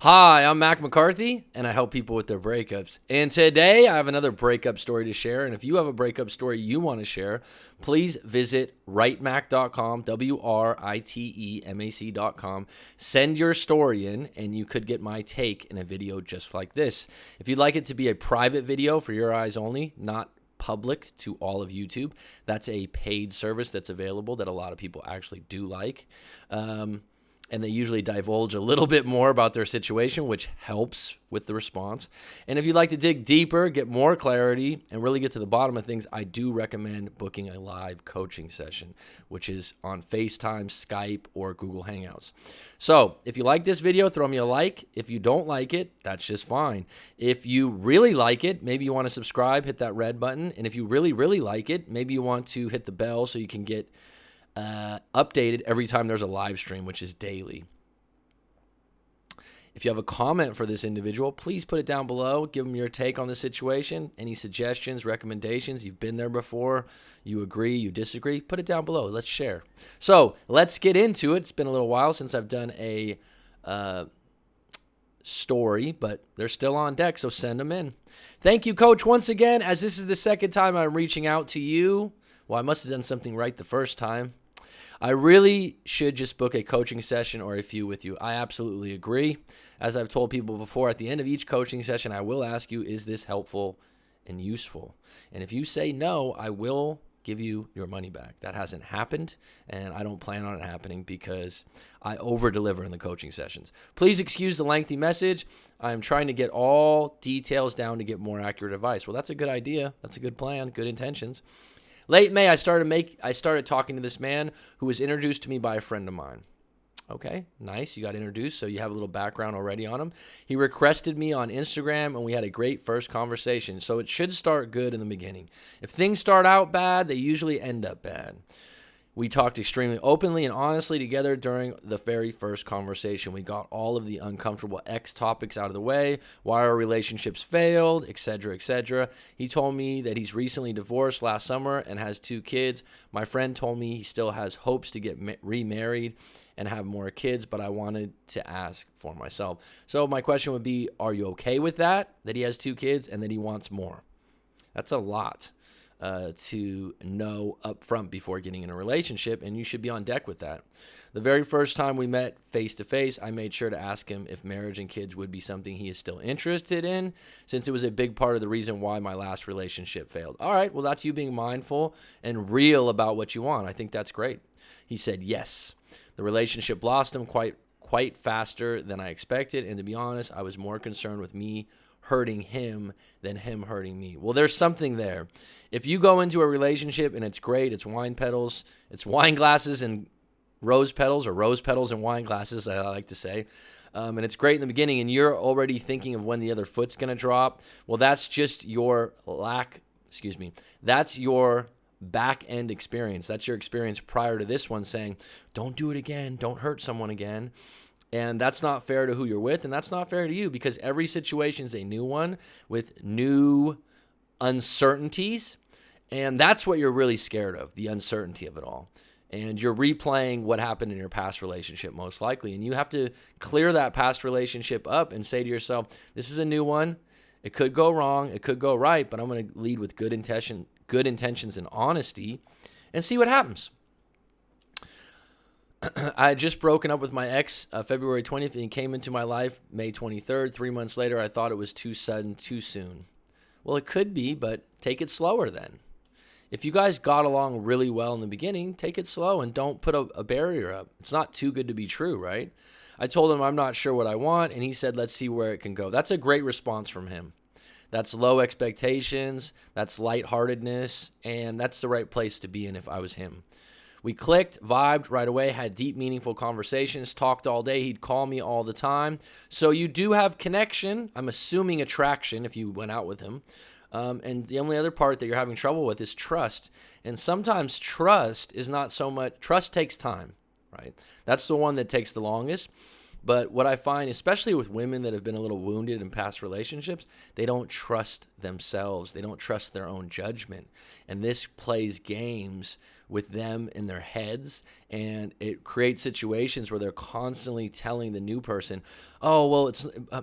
Hi, I'm Mac McCarthy, and I help people with their breakups. And today I have another breakup story to share. And if you have a breakup story you want to share, please visit writemac.com, WRITEMAC.com. Send your story in, and you could get my take in a video just like this. If you'd like it to be a private video for your eyes only, not public to all of YouTube, that's a paid service that's available that a lot of people actually do like. And they usually divulge a little bit more about their situation, which helps with the response. And if you'd like to dig deeper, get more clarity, and really get to the bottom of things, I do recommend booking a live coaching session, which is on FaceTime, Skype, or Google Hangouts. So if you like this video, throw me a like. If you don't like it, that's just fine. If you really like it, maybe you want to subscribe, hit that red button. And if you really, really like it, maybe you want to hit the bell so you can get updated every time there's a live stream, which is daily. If you have a comment for this individual, please put it down below. Give them your take on the situation, any suggestions, recommendations. You've been there before. You agree, you disagree. Put it down below. Let's share. So let's get into it. It's been a little while since I've done a story, but they're still on deck, so send them in. Thank you, Coach, once again, as this is the second time I'm reaching out to you. Well, I must have done something right the first time. I really should just book a coaching session or a few with you. I absolutely agree. As I've told people before, at the end of each coaching session, I will ask you, is this helpful and useful? And if you say no, I will give you your money back. That hasn't happened, and I don't plan on it happening because I over-deliver in the coaching sessions. Please excuse the lengthy message. I'm trying to get all details down to get more accurate advice. Well, that's a good idea. That's a good plan, good intentions. Late May, I started talking to this man who was introduced to me by a friend of mine. Okay, nice. You got introduced, so you have a little background already on him. He requested me on Instagram, and we had a great first conversation. So it should start good in the beginning. If things start out bad, they usually end up bad. We talked extremely openly and honestly together during the very first conversation. We got all of the uncomfortable ex topics out of the way, why our relationships failed, etc., etc. He told me that he's recently divorced last summer and has 2 kids. My friend told me he still has hopes to get remarried and have more kids, but I wanted to ask for myself. So my question would be, are you okay with that he has 2 kids and that he wants more? That's a lot to know up front before getting in a relationship, and you should be on deck with that. The very first time we met face-to-face, I made sure to ask him if marriage and kids would be something he is still interested in, since it was a big part of the reason why my last relationship failed. All right, well, that's you being mindful and real about what you want. I think that's great. He said yes. The relationship lost him quite faster than I expected, and to be honest, I was more concerned with me hurting him than him hurting me. Well, there's something there. If you go into a relationship and it's great, it's wine glasses and rose petals, or rose petals and wine glasses, I like to say, and it's great in the beginning, and you're already thinking of when the other foot's going to drop, well, that's just your that's your back end experience. That's your experience prior to this one saying, don't do it again, don't hurt someone again. And that's not fair to who you're with, and that's not fair to you, because every situation is a new one with new uncertainties, and that's what you're really scared of, the uncertainty of it all. And you're replaying what happened in your past relationship most likely, and you have to clear that past relationship up and say to yourself, this is a new one. It could go wrong, it could go right, but I'm going to lead with good intentions and honesty and see what happens. I had just broken up with my ex February 20th, and he came into my life May 23rd. 3 months later, I thought it was too sudden, too soon. Well, it could be, but take it slower then. If you guys got along really well in the beginning, take it slow and don't put a barrier up. It's not too good to be true, right? I told him I'm not sure what I want, and he said, let's see where it can go. That's a great response from him. That's low expectations, that's lightheartedness, and that's the right place to be in if I was him. We clicked, vibed right away, had deep, meaningful conversations, talked all day. He'd call me all the time. So you do have connection. I'm assuming attraction if you went out with him. And the only other part that you're having trouble with is trust. And sometimes trust is not so much, trust takes time, right? That's the one that takes the longest. But what I find, especially with women that have been a little wounded in past relationships, they don't trust themselves. They don't trust their own judgment. And this plays games with them in their heads, and it creates situations where they're constantly telling the new person, oh, well,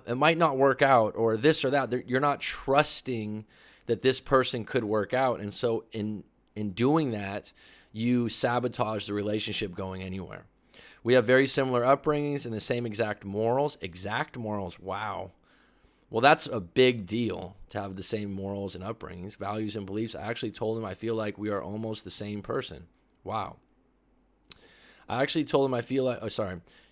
it might not work out, or this or that. You're not trusting that this person could work out. And so in doing that, you sabotage the relationship going anywhere. We have very similar upbringings and the same exact morals. Exact morals, wow. Well, that's a big deal to have the same morals and upbringings, values and beliefs. I actually told him I feel like we are almost the same person. Wow. I actually told him I feel like,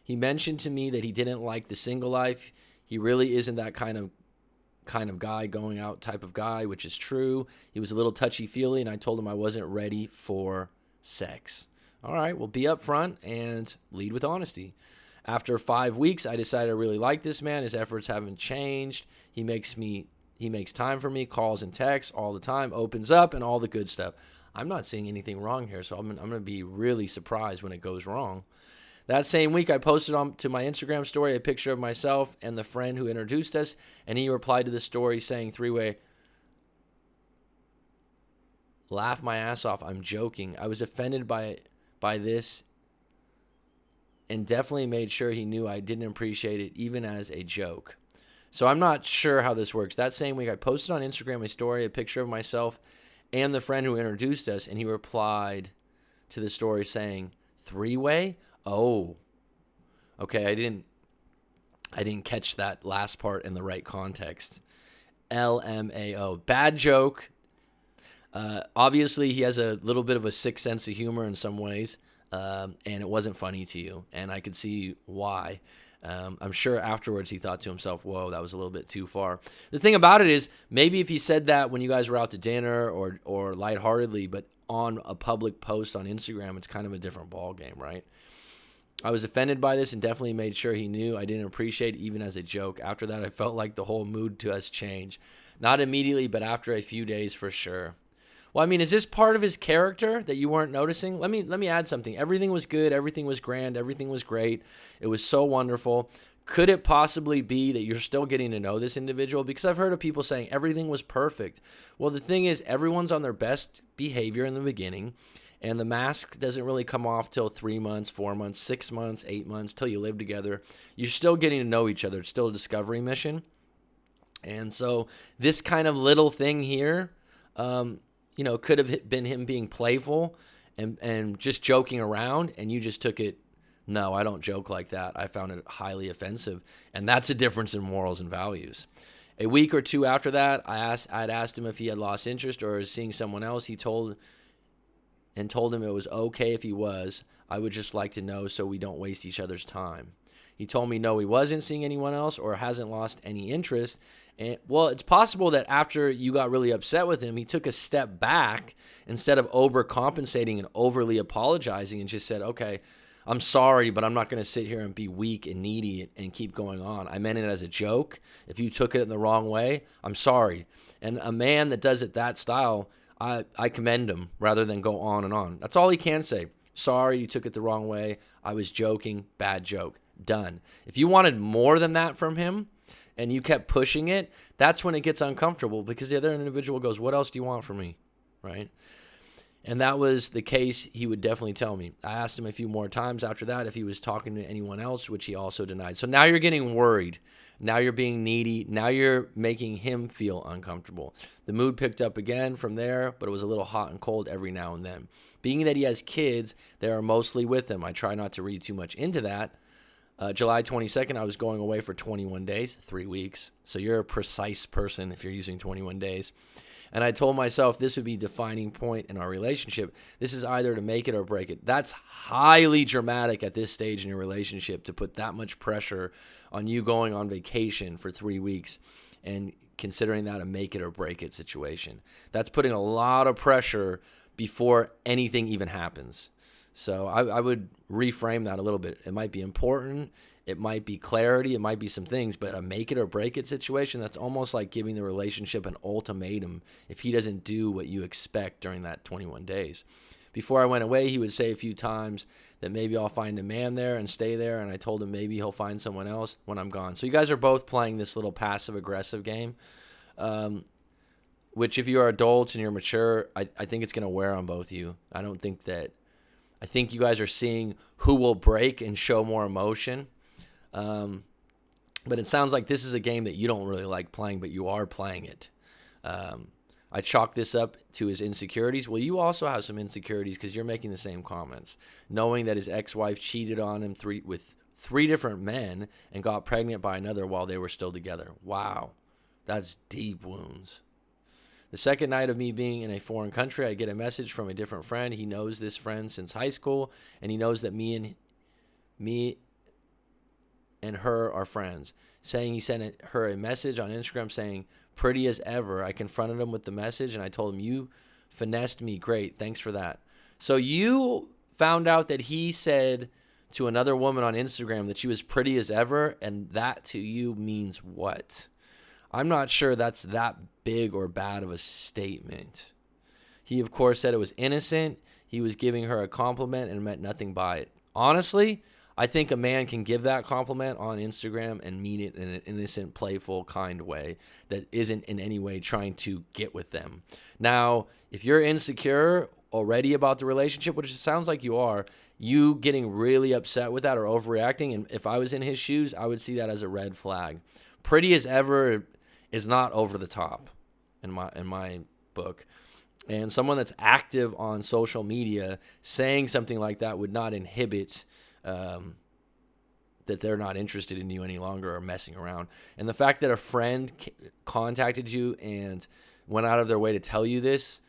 he mentioned to me that he didn't like the single life. He really isn't that kind of guy, going out type of guy, which is true. He was a little touchy-feely, and I told him I wasn't ready for sex. All right, well, be upfront and lead with honesty. After 5 weeks, I decided I really like this man. His efforts haven't changed. He makes time for me, calls and texts all the time, opens up, and all the good stuff. I'm not seeing anything wrong here, so I'm going to be really surprised when it goes wrong. That same week, I posted to my Instagram story a picture of myself and the friend who introduced us, and he replied to the story saying, three-way, laugh my ass off. I'm joking. I was offended by this and definitely made sure he knew I didn't appreciate it, even as a joke. So I'm not sure how this works. That same week, I posted on Instagram a story, a picture of myself and the friend who introduced us, and he replied to the story saying, three-way? Oh, okay. I didn't catch that last part in the right context. LMAO. Bad joke. Obviously, he has a little bit of a sick sense of humor in some ways, and it wasn't funny to you, and I could see why. I'm sure afterwards he thought to himself, whoa, that was a little bit too far. The thing about it is, maybe if he said that when you guys were out to dinner or lightheartedly, but on a public post on Instagram, it's kind of a different ball game, right? I was offended by this and definitely made sure he knew I didn't appreciate it, even as a joke. After that, I felt like the whole mood to us changed. Not immediately, but after a few days for sure. Well, I mean, is this part of his character that you weren't noticing? Let me add something. Everything was good. Everything was grand. Everything was great. It was so wonderful. Could it possibly be that you're still getting to know this individual? Because I've heard of people saying everything was perfect. Well, the thing is, everyone's on their best behavior in the beginning, and the mask doesn't really come off till 3 months, 4 months, 6 months, 8 months, till you live together. You're still getting to know each other. It's still a discovery mission. And so this kind of little thing here, could have been him being playful and just joking around, and you just took it, no, I don't joke like that. I found it highly offensive, and that's a difference in morals and values. A week or two after that, I'd asked him if he had lost interest or was seeing someone else. He told him it was okay if he was. I would just like to know so we don't waste each other's time. He told me no, he wasn't seeing anyone else or hasn't lost any interest. And well, it's possible that after you got really upset with him, he took a step back instead of overcompensating and overly apologizing and just said, okay, I'm sorry, but I'm not going to sit here and be weak and needy and keep going on. I meant it as a joke. If you took it in the wrong way, I'm sorry. And a man that does it that style, I commend him rather than go on and on. That's all he can say. Sorry, you took it the wrong way. I was joking. Bad joke. Done. If you wanted more than that from him and you kept pushing it, that's when it gets uncomfortable because the other individual goes, what else do you want from me? Right? And that was the case. He would definitely tell me. I asked him a few more times after that if he was talking to anyone else, which he also denied. So now you're getting worried. Now you're being needy. Now you're making him feel uncomfortable. The mood picked up again from there, but it was a little hot and cold every now and then. Being that he has kids, they are mostly with him. I try not to read too much into that. July 22nd, I was going away for 21 days, 3 weeks. So you're a precise person if you're using 21 days. And I told myself this would be a defining point in our relationship. This is either to make it or break it. That's highly dramatic at this stage in your relationship to put that much pressure on you going on vacation for 3 weeks and considering that a make it or break it situation. That's putting a lot of pressure before anything even happens. So I would reframe that a little bit. It might be important. It might be clarity. It might be some things. But a make it or break it situation, that's almost like giving the relationship an ultimatum if he doesn't do what you expect during that 21 days. Before I went away, he would say a few times that maybe I'll find a man there and stay there, and I told him maybe he'll find someone else when I'm gone. So you guys are both playing this little passive-aggressive game, which if you are adults and you're mature, I think it's going to wear on both of you. I think you guys are seeing who will break and show more emotion. But it sounds like this is a game that you don't really like playing, but you are playing it. I chalk this up to his insecurities. Well, you also have some insecurities because you're making the same comments. Knowing that his ex-wife cheated on him with three different men and got pregnant by another while they were still together. Wow, that's deep wounds. The second night of me being in a foreign country, I get a message from a different friend. He knows this friend since high school, and he knows that me and her are friends, saying he sent her a message on Instagram saying, pretty as ever. I confronted him with the message, and I told him, you finessed me. Great. Thanks for that. So you found out that he said to another woman on Instagram that she was pretty as ever, and that to you means what? I'm not sure that's that big or bad of a statement. He, of course, said it was innocent. He was giving her a compliment and meant nothing by it. Honestly, I think a man can give that compliment on Instagram and mean it in an innocent, playful, kind way that isn't in any way trying to get with them. Now, if you're insecure already about the relationship, which it sounds like you are, you getting really upset with that or overreacting, and if I was in his shoes, I would see that as a red flag. Pretty as ever is not over the top in my book. And someone that's active on social media saying something like that would not inhibit that they're not interested in you any longer or messing around. And the fact that a friend contacted you and went out of their way to tell you this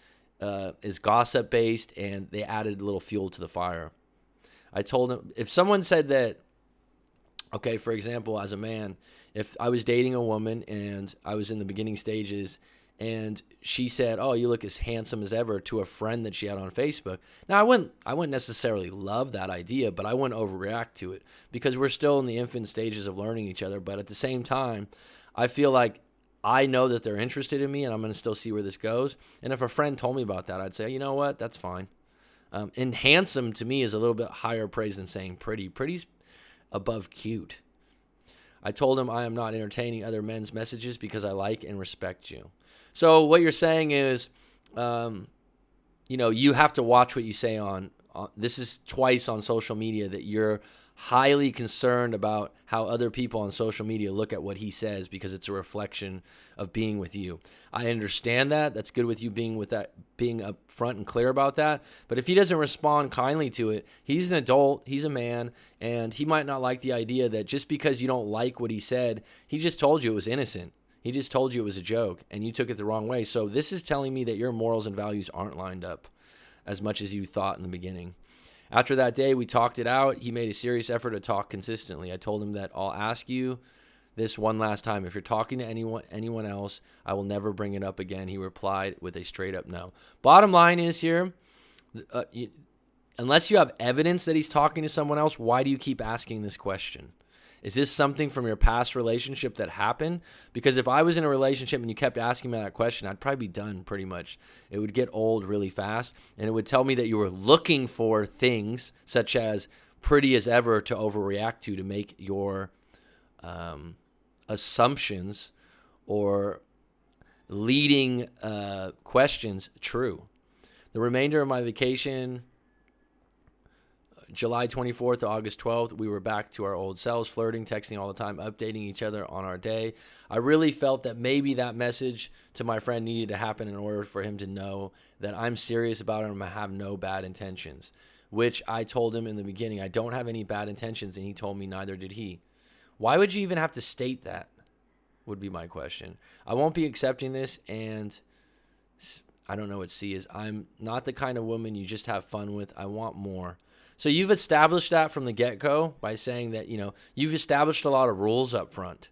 is gossip based, and they added a little fuel to the fire. I told him, if someone said that, okay, for example, as a man, if I was dating a woman and I was in the beginning stages and she said, oh, you look as handsome as ever to a friend that she had on Facebook. Now, I wouldn't necessarily love that idea, but I wouldn't overreact to it because we're still in the infant stages of learning each other. But at the same time, I feel like I know that they're interested in me and I'm going to still see where this goes. And if a friend told me about that, I'd say, you know what, that's fine. And handsome to me is a little bit higher praise than saying pretty. Pretty's above cute. I told him I am not entertaining other men's messages because I like and respect you. So what you're saying is, you have to watch what you say on this is twice on social media that you're highly concerned about how other people on social media look at what he says because it's a reflection of being with you. I understand that. That's good with you being upfront and clear about that. But if he doesn't respond kindly to it, he's an adult, he's a man, and he might not like the idea that just because you don't like what he said, he just told you it was innocent. He just told you it was a joke, and you took it the wrong way. So this is telling me that your morals and values aren't lined up as much as you thought in the beginning. After that day, we talked it out. He made a serious effort to talk consistently. I told him that I'll ask you this one last time. If you're talking to anyone else, I will never bring it up again. He replied with a straight up no. Bottom line is here, unless you have evidence that he's talking to someone else, why do you keep asking this question? Is this something from your past relationship that happened? Because if I was in a relationship and you kept asking me that question, I'd probably be done pretty much. It would get old really fast, and it would tell me that you were looking for things such as pretty as ever to overreact to make your assumptions or leading questions true. The remainder of my vacation, July 24th to August 12th, we were back to our old selves, flirting, texting all the time, updating each other on our day. I really felt that maybe that message to my friend needed to happen in order for him to know that I'm serious about him and I have no bad intentions, which I told him in the beginning. I don't have any bad intentions, and he told me neither did he. Why would you even have to state that, would be my question. I won't be accepting this, and I don't know what C is. I'm not the kind of woman you just have fun with. I want more. So you've established that from the get-go by saying that, you've established a lot of rules up front.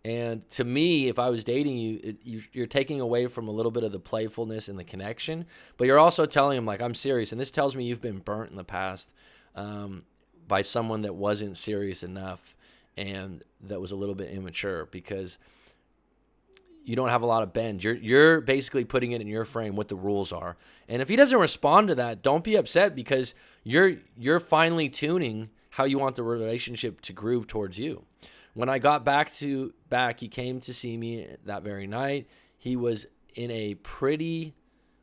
And to me, if I was dating you, you're taking away from a little bit of the playfulness and the connection, but you're also telling him, like, I'm serious. And this tells me you've been burnt in the past by someone that wasn't serious enough and that was a little bit immature, because you don't have a lot of bend. You're basically putting it in your frame what the rules are. And if he doesn't respond to that, don't be upset, because you're finely tuning how you want the relationship to groove towards you. When I got back, he came to see me that very night. He was in a pretty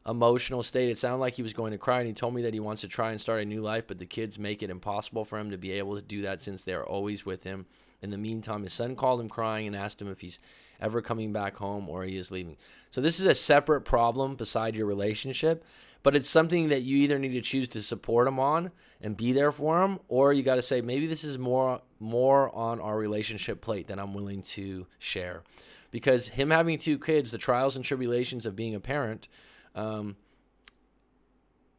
emotional state. It sounded like he was going to cry, and he told me that he wants to try and start a new life, but the kids make it impossible for him to be able to do that since they're always with him. In the meantime, his son called him crying and asked him if he's ever coming back home or he is leaving. So this is a separate problem beside your relationship, but it's something that you either need to choose to support him on and be there for him, or you got to say, maybe this is more on our relationship plate than I'm willing to share. Because him having 2 kids, the trials and tribulations of being a parent, are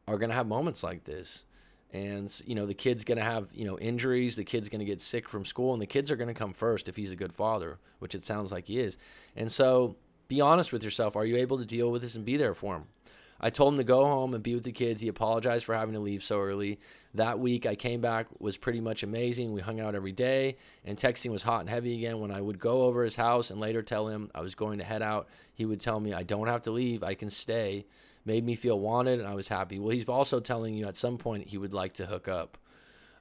going to have moments like this. And, the kid's going to have, injuries. The kid's going to get sick from school, and the kids are going to come first if he's a good father, which it sounds like he is. And so be honest with yourself. Are you able to deal with this and be there for him? I told him to go home and be with the kids. He apologized for having to leave so early. That week I came back, was pretty much amazing. We hung out every day, and texting was hot and heavy again. When I would go over his house and later tell him I was going to head out, he would tell me, I don't have to leave, I can stay. Made me feel wanted, and I was happy. Well, he's also telling you at some point he would like to hook up.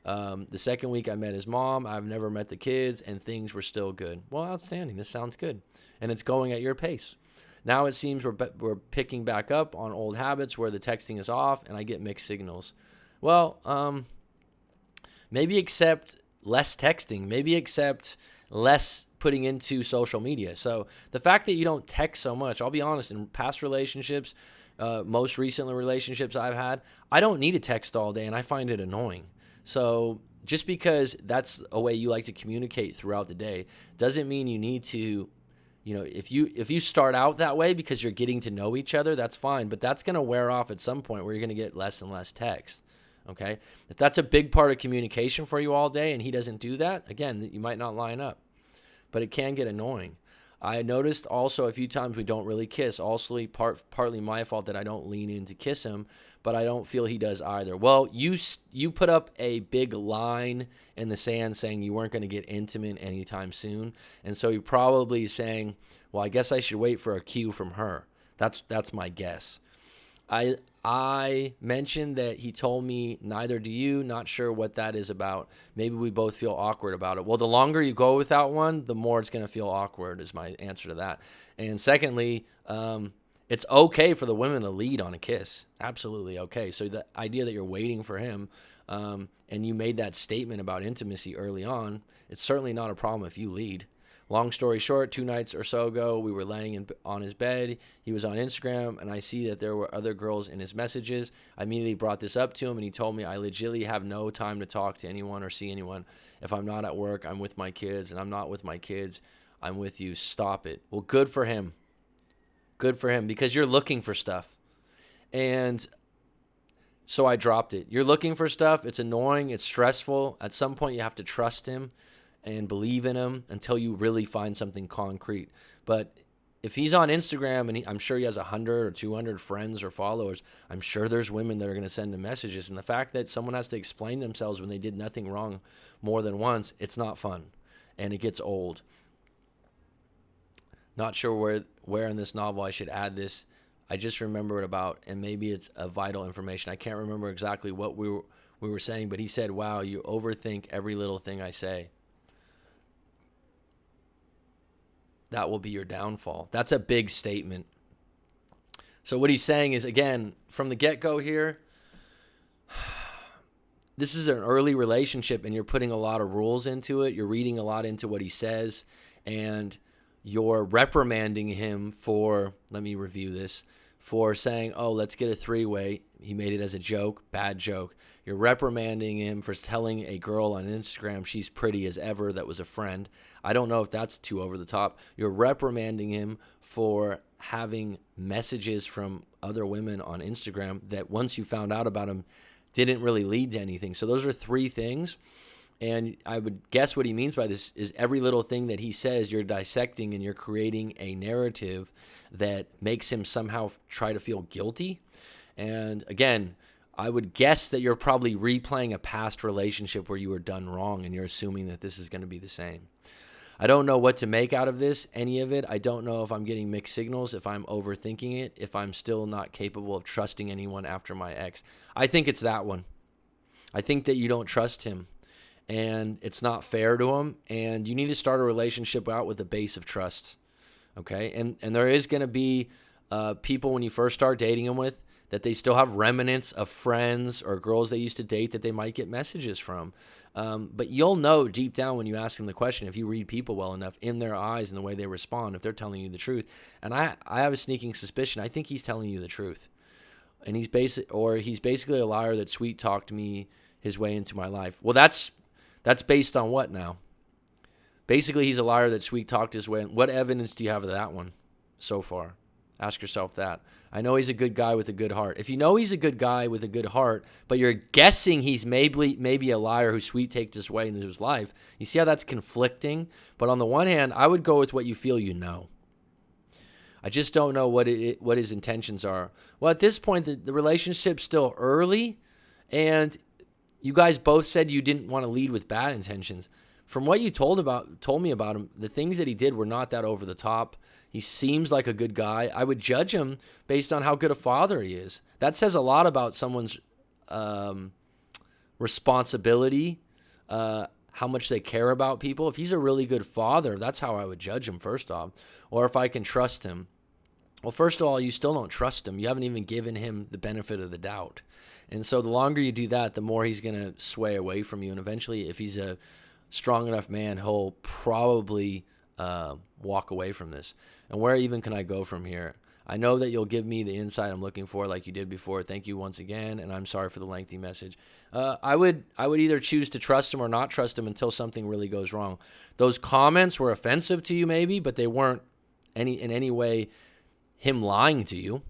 The second week I met his mom. I've never met the kids, and things were still good. Well, outstanding. This sounds good. And it's going at your pace. Now it seems we're picking back up on old habits where the texting is off, and I get mixed signals. Well, maybe accept less texting. Maybe accept less putting into social media. So the fact that you don't text so much, I'll be honest, in past relationships, most recent relationships I've had, I don't need to text all day, and I find it annoying. So just because that's a way you like to communicate throughout the day doesn't mean you need to, if you start out that way because you're getting to know each other, that's fine, but that's going to wear off at some point where you're going to get less and less text. Okay? If that's a big part of communication for you all day and he doesn't do that, again, you might not line up, but it can get annoying. I noticed also a few times we don't really kiss. Also, partly my fault that I don't lean in to kiss him, but I don't feel he does either. Well, you put up a big line in the sand saying you weren't going to get intimate anytime soon, and so he probably is saying, well, I guess I should wait for a cue from her. That's my guess. I mentioned that he told me neither do you, not sure what that is about. Maybe we both feel awkward about it. Well, the longer you go without one, the more it's going to feel awkward is my answer to that. And secondly, it's okay for the women to lead on a kiss. Absolutely okay. So the idea that you're waiting for him and you made that statement about intimacy early on, it's certainly not a problem if you lead. Long story short, 2 nights or so ago, we were laying on his bed. He was on Instagram, and I see that there were other girls in his messages. I immediately brought this up to him, and he told me, I legitimately have no time to talk to anyone or see anyone. If I'm not at work, I'm with my kids, and I'm not with my kids, I'm with you. Stop it. Well, good for him. Good for him, because you're looking for stuff. And so I dropped it. You're looking for stuff. It's annoying. It's stressful. At some point, you have to trust him and believe in him until you really find something concrete. But if he's on Instagram and I'm sure he has 100 or 200 friends or followers, I'm sure there's women that are going to send him messages. And the fact that someone has to explain themselves when they did nothing wrong more than once, it's not fun. And it gets old. Not sure where in this novel I should add this. I just remember it about, and maybe it's a vital information. I can't remember exactly what we were saying, but he said, wow, you overthink every little thing I say. That will be your downfall. That's a big statement. So what he's saying is, again, from the get-go here, this is an early relationship and you're putting a lot of rules into it. You're reading a lot into what he says, and you're reprimanding him for, let me review this, for saying, oh, let's get a 3-way. He made it as a joke, bad joke. You're reprimanding him for telling a girl on Instagram she's pretty as ever that was a friend. I don't know if that's too over the top. You're reprimanding him for having messages from other women on Instagram that once you found out about him didn't really lead to anything. So those are 3 things. And I would guess what he means by this is every little thing that he says, you're dissecting and you're creating a narrative that makes him somehow try to feel guilty. And again, I would guess that you're probably replaying a past relationship where you were done wrong and you're assuming that this is going to be the same. I don't know what to make out of this, any of it. I don't know if I'm getting mixed signals, if I'm overthinking it, if I'm still not capable of trusting anyone after my ex. I think it's that one. I think that you don't trust him, and it's not fair to him, and you need to start a relationship out with a base of trust, okay? And there is going to be people when you first start dating them with that they still have remnants of friends or girls they used to date that they might get messages from. But you'll know deep down when you ask them the question, if you read people well enough in their eyes and the way they respond, if they're telling you the truth. And I have a sneaking suspicion. I think he's telling you the truth. And he's basically a liar that sweet talked me his way into my life. Well, that's based on what now? Basically, he's a liar that sweet talked his way. What evidence do you have of that one so far? Ask yourself that. I know he's a good guy with a good heart. If you know he's a good guy with a good heart, but you're guessing he's maybe a liar who sweet takes his way into his life, you see how that's conflicting? But on the one hand, I would go with what you feel you know. I just don't know what his intentions are. Well, at this point, the relationship's still early, and you guys both said you didn't want to lead with bad intentions. From what you told me about him, the things that he did were not that over the top. He seems like a good guy. I would judge him based on how good a father he is. That says a lot about someone's responsibility, how much they care about people. If he's a really good father, that's how I would judge him first off. Or if I can trust him. Well, first of all, you still don't trust him. You haven't even given him the benefit of the doubt. And so the longer you do that, the more he's going to sway away from you. And eventually, if he's a strong enough man, he'll probably walk away from this. And where even can I go from here? I know that you'll give me the insight I'm looking for like you did before. Thank you once again, and I'm sorry for the lengthy message. I would either choose to trust him or not trust him until something really goes wrong. Those comments were offensive to you maybe, but they weren't in any way him lying to you.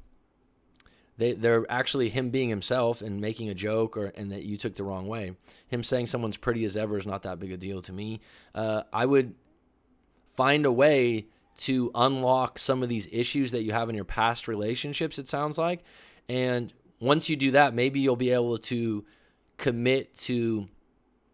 They're actually him being himself and making a joke and that you took the wrong way. Him saying someone's pretty as ever is not that big a deal to me. I would find a way to unlock some of these issues that you have in your past relationships, it sounds like. And once you do that, maybe you'll be able to commit to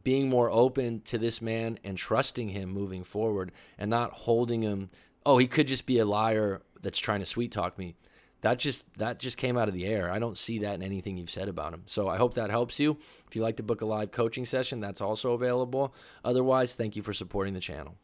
being more open to this man and trusting him moving forward and not holding him, oh, he could just be a liar that's trying to sweet talk me. That just came out of the air. I don't see that in anything you've said about him. So I hope that helps you. If you'd like to book a live coaching session, that's also available. Otherwise, thank you for supporting the channel.